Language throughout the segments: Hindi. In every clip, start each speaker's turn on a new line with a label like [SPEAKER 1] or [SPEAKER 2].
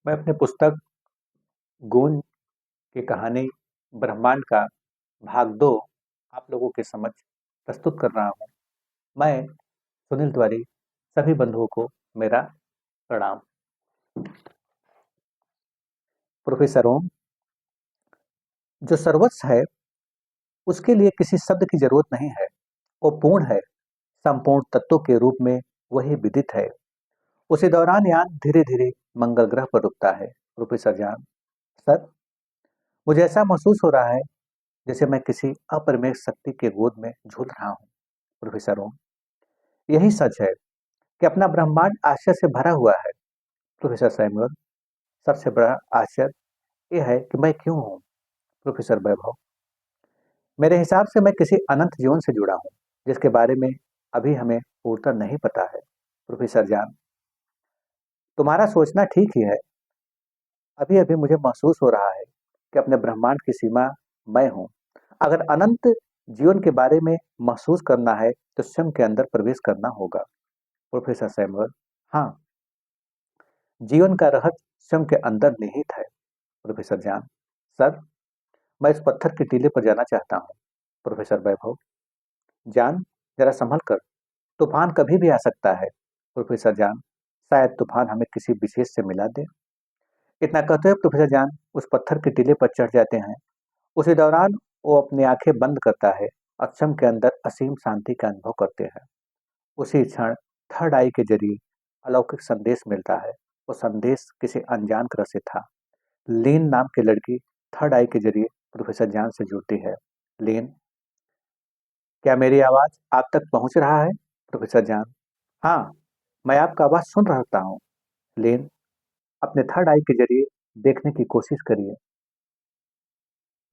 [SPEAKER 1] मैं अपनी पुस्तक गूंज की कहानी ब्रह्मांड का भाग 2 आप लोगों के समक्ष प्रस्तुत कर रहा हूँ। मैं सुनील तिवारी सभी बंधुओं को मेरा प्रणाम। प्रोफेसर ओम, जो सर्वस्व है उसके लिए किसी शब्द की जरूरत नहीं है। वो पूर्ण है, संपूर्ण तत्व के रूप में वही विदित है। उसी दौरान यान धीरे धीरे मंगल ग्रह पर रुकता है। प्रोफेसर जान सर, मुझे ऐसा महसूस हो रहा है जैसे मैं किसी अपरिमेय शक्ति के गोद में झूल रहा हूँ। प्रोफेसर ओम, यही सच है कि अपना ब्रह्मांड आश्चर्य से भरा हुआ है। प्रोफेसर सैमुअल, सबसे बड़ा आश्चर्य यह है कि मैं क्यों हूँ। प्रोफेसर वैभव, मेरे हिसाब से मैं किसी अनंत जीवन से जुड़ा हूँ जिसके बारे में अभी हमें पूर्णतः नहीं पता है। प्रोफेसर जान, तुम्हारा सोचना ठीक ही है। अभी अभी मुझे महसूस हो रहा है कि अपने ब्रह्मांड की सीमा मैं हूँ। अगर अनंत जीवन के बारे में महसूस करना है तो स्वयं के अंदर प्रवेश करना होगा। प्रोफेसर सैमुअल, हाँ, जीवन का रहस्य स्वयं के अंदर निहित है। प्रोफेसर जान सर, मैं इस पत्थर के टीले पर जाना चाहता हूँ। प्रोफेसर वैभव, जान, जरा संभल कर, तूफान कभी भी आ सकता है। प्रोफेसर जान, शायद तूफान हमें किसी विशेष से मिला दे। इतना कहते हुए प्रोफेसर जान उस पत्थर के टीले पर चढ़ जाते हैं। उसी दौरान वो अपनी आंखें बंद करता है और स्वयं के अंदर असीम शांति का अनुभव करते हैं। उसी क्षण थर्ड आई के जरिए अलौकिक संदेश मिलता है। वो संदेश किसी अनजान ग्रह से था। लीन नाम की लड़की थर्ड आई के जरिए प्रोफेसर जान से जुड़ती है। लीन, क्या मेरी आवाज आप तक पहुंच रहा है? प्रोफेसर जान, हाँ, मैं आपका आवाज सुन रहता हूँ। लीन, अपने थर्ड आई के जरिए देखने की कोशिश करिए।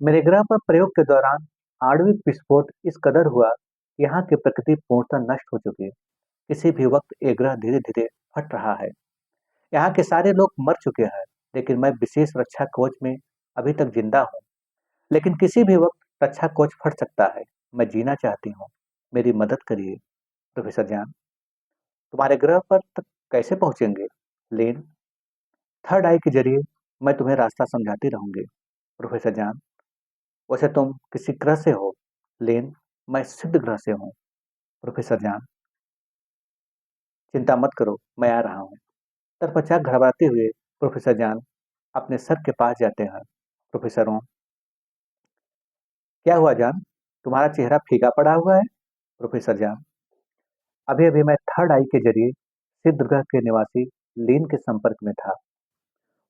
[SPEAKER 1] मेरे ग्रह पर प्रयोग के दौरान आणविक विस्फोट इस कदर हुआ कि यहाँ की प्रकृति पूर्णतः नष्ट हो चुकी है। किसी भी वक्त ये ग्रह धीरे धीरे फट रहा है। यहाँ के सारे लोग मर चुके हैं, लेकिन मैं विशेष रक्षा कवच में अभी तक जिंदा हूँ। लेकिन किसी भी वक्त रक्षा कवच फट सकता है। मैं जीना चाहती हूँ, मेरी मदद करिए। प्रोफेसर जान, तुम्हारे ग्रह पर तक कैसे पहुंचेंगे? लेन, थर्ड आई के जरिए मैं तुम्हें रास्ता समझाती रहूंगी। प्रोफेसर जान, वैसे तुम किसी ग्रह से हो? लेन, मैं सिद्ध ग्रह से हूँ। प्रोफेसर जान, चिंता मत करो, मैं आ रहा हूँ। तत्पश्चात घबराते हुए प्रोफेसर जान अपने सर के पास जाते हैं। प्रोफेसर ओम, क्या हुआ जान, तुम्हारा चेहरा फीका पड़ा हुआ है? प्रोफेसर जान, अभी अभी मैं थर्ड आई के जरिए सिद्ध ग्रह के निवासी लीन के संपर्क में था।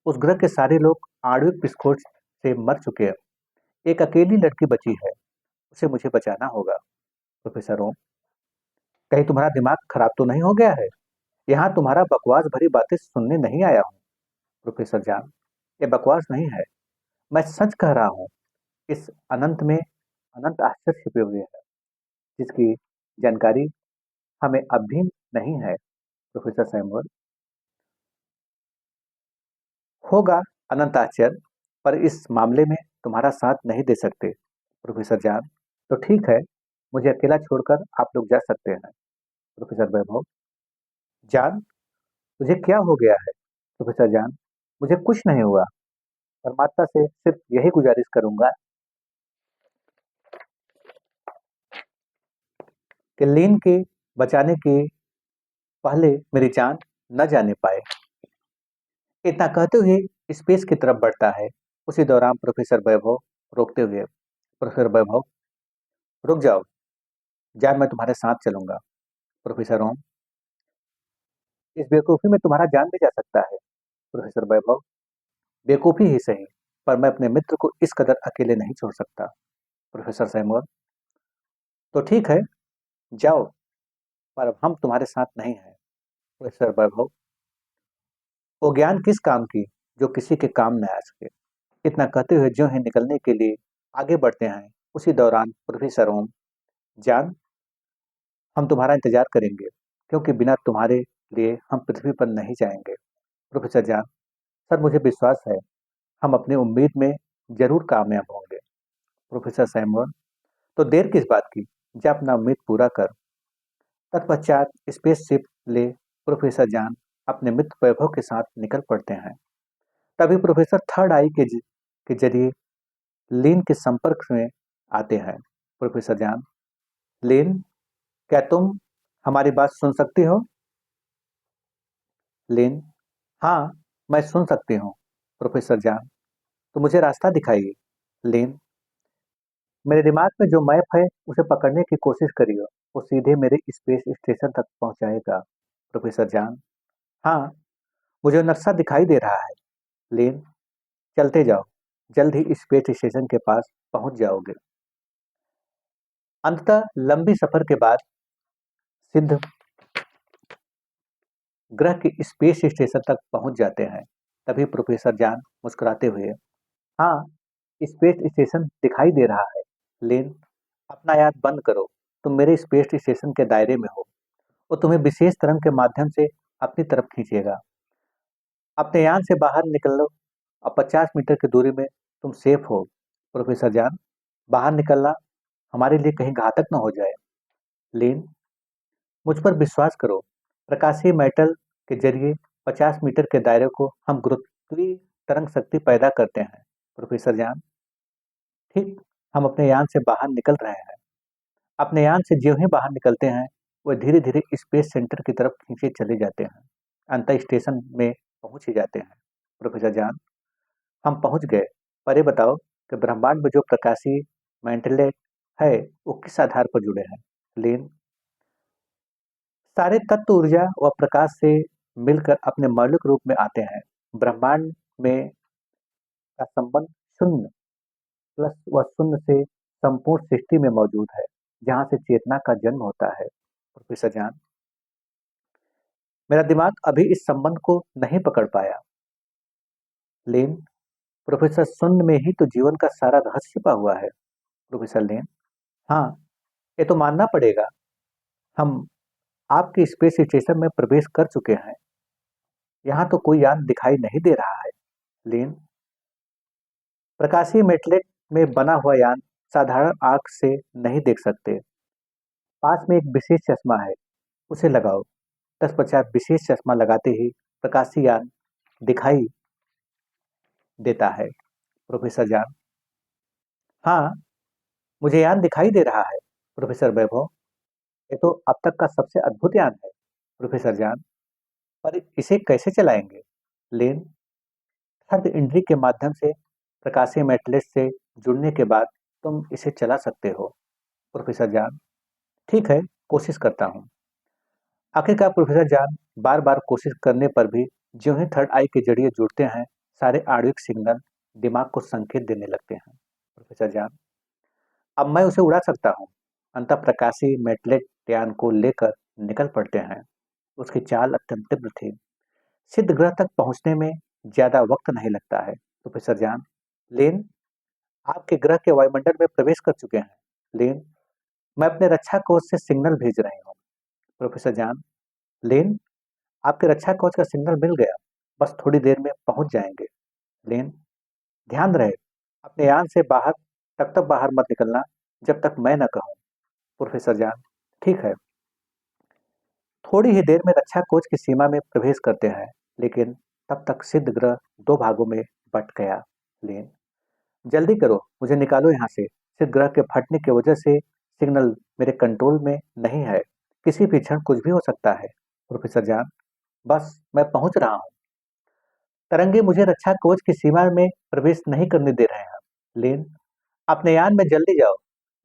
[SPEAKER 1] उस ग्रह के सारे लोग आणविक विस्फोट से मर चुके हैं। एक अकेली लड़की बची है, उसे मुझे बचाना होगा। प्रोफेसर ओम, कहीं तुम्हारा दिमाग खराब तो नहीं हो गया है? यहाँ तुम्हारा बकवास भरी बातें सुनने नहीं आया हूँ। प्रोफेसर जान, ये बकवास नहीं है, मैं सच कह रहा हूँ। इस अनंत में अनंत आश्चर्य छिपे हुए हैं जिसकी जानकारी हमें अब भी नहीं है। प्रोफेसर सैमुअल, होगा अनंत आश्चर्य, पर इस मामले में तुम्हारा साथ नहीं दे सकते। प्रोफेसर जान, तो ठीक है, मुझे अकेला छोड़कर आप लोग जा सकते हैं। प्रोफेसर वैभव, जान, तुझे क्या हो गया है? प्रोफेसर जान, मुझे कुछ नहीं हुआ। परमात्मा से सिर्फ यही गुजारिश करूंगा कि लीन के बचाने के पहले मेरी जान न जाने पाए। इतना कहते हुए स्पेस की तरफ बढ़ता है। उसी दौरान प्रोफेसर वैभव रोकते हुए, प्रोफेसर वैभव, रुक जाओ, जान, मैं तुम्हारे साथ चलूंगा। प्रोफेसर ओम, इस बेवकूफी में तुम्हारा जान भी जा सकता है। प्रोफेसर वैभव, बेवकूफी ही सही, पर मैं अपने मित्र को इस कदर अकेले नहीं छोड़ सकता। प्रोफेसर सैमुअल, तो ठीक है, जाओ, पर अब हम तुम्हारे साथ नहीं हैं। प्रोफेसर वैभव, वो ज्ञान किस काम की जो किसी के काम न आ सके। इतना कहते हुए जो है निकलने के लिए आगे बढ़ते हैं। उसी दौरान प्रोफेसर ओम, जान, हम तुम्हारा इंतजार करेंगे, क्योंकि बिना तुम्हारे लिए हम पृथ्वी पर नहीं जाएंगे। प्रोफेसर जान, सर, मुझे विश्वास है हम अपनी उम्मीद में जरूर कामयाब होंगे। प्रोफेसर सैमुअल, तो देर किस बात की, जा अपना उम्मीद पूरा कर। तत्पश्चात स्पेसशिप ले प्रोफेसर जान अपने मित्र वैभव के साथ निकल पड़ते हैं। तभी प्रोफेसर थर्ड आई के जरिए लिन के संपर्क में आते हैं। प्रोफेसर जान, लिन, क्या तुम हमारी बात सुन सकती हो? लिन, हाँ, मैं सुन सकती हूँ। प्रोफेसर जान, तो मुझे रास्ता दिखाइए। लिन, मेरे दिमाग में जो मैप है उसे पकड़ने की कोशिश करिए, वो सीधे मेरे स्पेस स्टेशन तक पहुंचाएगा। प्रोफेसर जान, हाँ, मुझे नक्शा दिखाई दे रहा है। लेन, चलते जाओ, जल्द ही स्पेस स्टेशन के पास पहुंच जाओगे। अंततः लंबी सफर के बाद सिद्ध ग्रह के स्पेस स्टेशन तक पहुंच जाते हैं। तभी प्रोफेसर जान मुस्कुराते हुए, हाँ, स्पेस स्टेशन दिखाई दे रहा है। लेन, अपना याद बंद करो, तुम मेरे स्पेस स्टेशन के दायरे में हो। वो तुम्हें विशेष तरंग के माध्यम से अपनी तरफ खींचेगा। अपने यान से बाहर निकल लो, अब 50 मीटर की दूरी में तुम सेफ हो। प्रोफेसर जान, बाहर निकलना हमारे लिए कहीं घातक न हो जाए। लेन, मुझ पर विश्वास करो, प्रकाशीय मेटल के जरिए 50 मीटर के दायरे को हम गुरुत्वीय तरंग शक्ति पैदा करते हैं। प्रोफेसर जान, ठीक, हम अपने यान से बाहर निकल रहे हैं। अपने यान से ज्यों ही बाहर निकलते हैं, वह धीरे धीरे स्पेस सेंटर की तरफ खींचे चले जाते हैं। अंत स्टेशन में पहुंच ही जाते हैं। प्रोफेसर जान, हम पहुंच गए, पर ये बताओ कि ब्रह्मांड में जो प्रकाशीय मेंटलेट है वो किस आधार पर जुड़े हैं? लीन, सारे तत्व ऊर्जा व प्रकाश से मिलकर अपने मौलिक रूप में आते हैं। ब्रह्मांड में का संबंध शून्य प्लस व शून्य से संपूर्ण सृष्टि में मौजूद है, जहां से चेतना का जन्म होता है। प्रोफेसर जान, मेरा दिमाग अभी इस संबंध को नहीं पकड़ पाया। लेन, प्रोफेसर, शून्य में ही तो जीवन का सारा रहस्य छिपा हुआ है। प्रोफेसर लेन, हाँ, ये तो मानना पड़ेगा। हम आपके स्पेस स्टेशन में प्रवेश कर चुके हैं। यहाँ तो कोई यान दिखाई नहीं दे रहा है। लेन, प्रकाशीय मेटलेट में बना हुआ यान साधारण आंख से नहीं देख सकते। पास में एक विशेष चश्मा है, उसे लगाओ। तत्पश्चात विशेष चश्मा लगाते ही प्रकाशीय यान दिखाई देता है। प्रोफेसर जान, हाँ, मुझे यान दिखाई दे रहा है। प्रोफेसर वैभव, ये तो अब तक का सबसे अद्भुत यान है। प्रोफेसर जान, पर इसे कैसे चलाएंगे? लेन, थर्ड इंद्री के माध्यम से प्रकाशीय मेटलेट से जुड़ने के बाद तुम इसे चला सकते हो। प्रोफेसर जान, ठीक है, कोशिश करता हूँ। आखिरकार प्रोफेसर जान बार बार कोशिश करने पर भी ज्यों ही थर्ड आई के जरिए जुड़ते हैं, सारे आणविक सिग्नल दिमाग को संकेत देने लगते हैं। प्रोफेसर जान, अब मैं उसे उड़ा सकता हूँ। अंतः प्रकाशी मेटलेट यान को लेकर निकल पड़ते हैं। उसकी चाल अत्यंत तीव्र थी। सिद्ध ग्रह तक पहुंचने में ज्यादा वक्त नहीं लगता है। प्रोफेसर जान, लेन, आपके ग्रह के वायुमंडल में प्रवेश कर चुके हैं। लेन, मैं अपने रक्षा कवच से सिग्नल भेज रही हूँ। प्रोफेसर जान, लेन, आपके रक्षा कवच का सिग्नल मिल गया, बस थोड़ी देर में पहुंच जाएंगे। लेन, ध्यान रहे, अपने यान से बाहर तब तक बाहर मत निकलना जब तक मैं न कहूँ। प्रोफेसर जान, ठीक है। थोड़ी ही देर में रक्षा कवच की सीमा में प्रवेश करते हैं, लेकिन तब तक सिद्ध ग्रह दो भागों में बंट गया। लेन, जल्दी करो, मुझे निकालो यहाँ से। सिर्फ ग्रह के फटने की वजह से सिग्नल मेरे कंट्रोल में नहीं है। किसी भी क्षण कुछ भी हो सकता है। प्रोफेसर जान, बस मैं पहुंच रहा हूँ। तरंगे मुझे रक्षा कवच की सीमा में प्रवेश नहीं करने दे रहे हैं। लेन, अपने यान में जल्दी जाओ,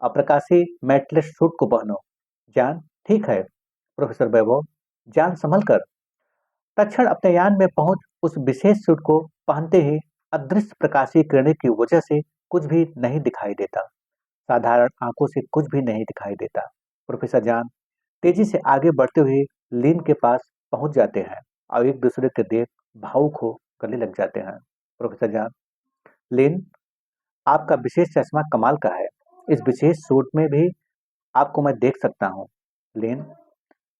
[SPEAKER 1] अप्रकाशी मेटलेस सूट को पहनो। जान, ठीक है। प्रोफेसर वैभव, जान संभल कर। तक्षण अपने यान में पहुंच उस विशेष सूट को पहनते ही अदृश्य प्रकाशीय किरणें की वजह से कुछ भी नहीं दिखाई देता। साधारण आंखों से कुछ भी नहीं दिखाई देता। प्रोफेसर जान तेजी से आगे बढ़ते हुए लीन के पास पहुंच जाते हैं और एक दूसरे के देख भावुक हो गले लग जाते हैं। प्रोफेसर जान, लीन, आपका विशेष चश्मा कमाल का है। इस विशेष सूट में भी आपको मैं देख सकता हूँ। लीन,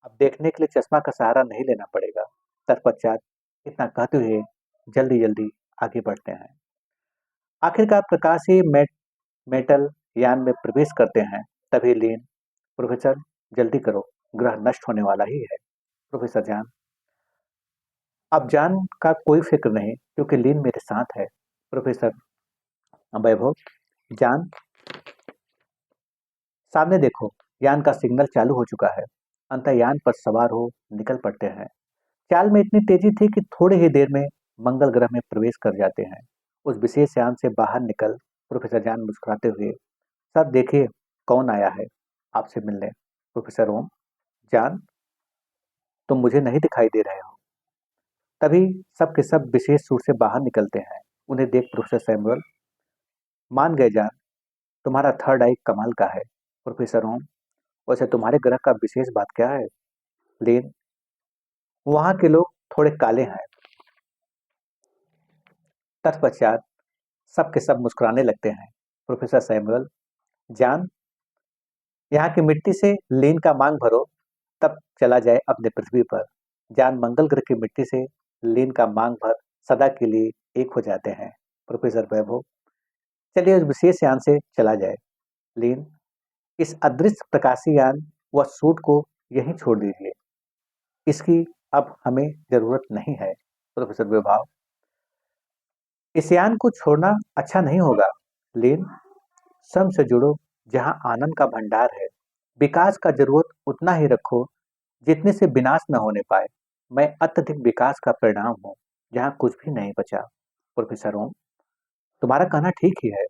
[SPEAKER 1] अब देखने के लिए चश्मा का सहारा नहीं लेना पड़ेगा। तत्पश्चात इतना कहते हुए जल्दी जल्दी आगे बढ़ते हैं। आखिरकार प्रकाशीय मेटल यान में प्रवेश करते हैं। तभी लीन, प्रोफेसर, जल्दी करो, ग्रह नष्ट होने वाला ही है। प्रोफेसर जान, अब जान का कोई फिक्र नहीं क्योंकि लीन मेरे साथ है। प्रोफेसर वैभव, जान सामने देखो, यान का सिग्नल चालू हो चुका है। अंतर्यान पर सवार हो निकल पड़ते हैं। चाल में इतनी तेजी थी कि थोड़ी ही देर में मंगल ग्रह में प्रवेश कर जाते हैं। उस विशेष यान से बाहर निकल प्रोफेसर जान मुस्कुराते हुए, सर देखिए कौन आया है आपसे मिलने। प्रोफेसर ओम, जान तुम मुझे नहीं दिखाई दे रहे हो। तभी सब के सब विशेष सूट से बाहर निकलते हैं। उन्हें देख प्रोफेसर सैमुअल, मान गए जान, तुम्हारा थर्ड आई कमाल का है। प्रोफेसर ओम, वैसे तुम्हारे ग्रह का विशेष बात क्या है? लेन, वहां के लोग थोड़े काले हैं। तत्पश्चात सब के सब मुस्कुराने लगते हैं। प्रोफेसर सैमुअल, जान यहाँ की मिट्टी से लीन का मांग भरो, तब चला जाए अपने पृथ्वी पर। जान मंगल ग्रह की मिट्टी से लीन का मांग भर सदा के लिए एक हो जाते हैं। प्रोफेसर वैभव, चलिए उस विशेष यान से चला जाए। लीन, इस अदृश्य प्रकाशी यान व सूट को यहीं छोड़ दीजिए। इसकी अब हमें जरूरत नहीं है। प्रोफेसर वैभव, इस यान को छोड़ना अच्छा नहीं होगा। लीन, श्रम से जुड़ो जहाँ आनंद का भंडार है। विकास का जरूरत उतना ही रखो जितने से विनाश न होने पाए। मैं अत्यधिक विकास का परिणाम हूँ जहाँ कुछ भी नहीं बचा। प्रोफेसर ओम, तुम्हारा कहना ठीक ही है।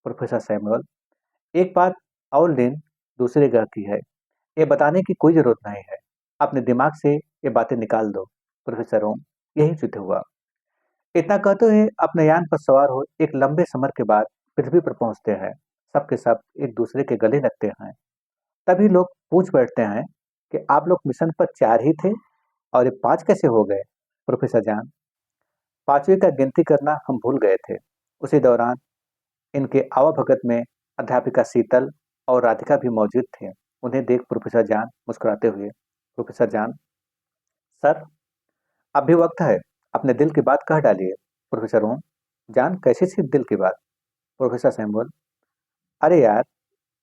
[SPEAKER 1] प्रोफेसर सैमुअल, एक बात और लेन दूसरे ग्रह की है, ये बताने की कोई जरूरत नहीं है। अपने दिमाग से ये बातें निकाल दो। प्रोफेसर ओम, यही युद्ध हुआ। इतना कहते हुए अपने यान पर सवार हो एक लंबे समय के बाद पृथ्वी पर पहुंचते हैं। सबके सब एक दूसरे के गले लगते हैं। तभी लोग पूछ बैठते हैं कि आप लोग मिशन पर 4 ही थे और ये 5 कैसे हो गए? प्रोफेसर जान, 5वीं का गिनती करना हम भूल गए थे। उसी दौरान इनके आवाभगत में अध्यापिका शीतल और राधिका भी मौजूद थे। उन्हें देख प्रोफेसर जान मुस्कुराते हुए, प्रोफेसर जान, सर अब भी वक्त है, अपने दिल की बात कह डालिए। प्रोफेसर ओम, जान कैसी सी दिल की बात? प्रोफेसर सैमुअल, अरे यार,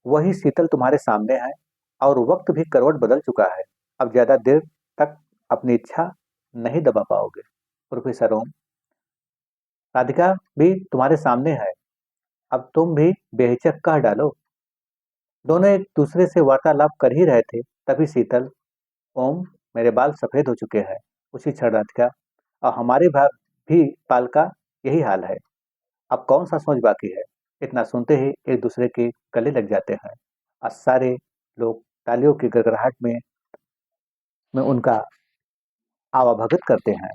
[SPEAKER 1] वही शीतल तुम्हारे सामने है और वक्त भी करवट बदल चुका है। अब ज्यादा देर तक अपनी इच्छा नहीं दबा पाओगे। प्रोफेसर ओम, राधिका भी तुम्हारे सामने है, अब तुम भी बेहिचक कह डालो। दोनों एक दूसरे से वार्तालाप कर ही रहे थे, तभी शीतल, ओम, मेरे बाल सफेद हो चुके हैं। उसी क्षण राधिका, और हमारे भाग भी बाल का यही हाल है। अब कौन सा सोच बाकी है? इतना सुनते ही एक दूसरे के गले लग जाते हैं और सारे लोग तालियों की गड़गड़ाहट में उनका आवाभगत करते हैं।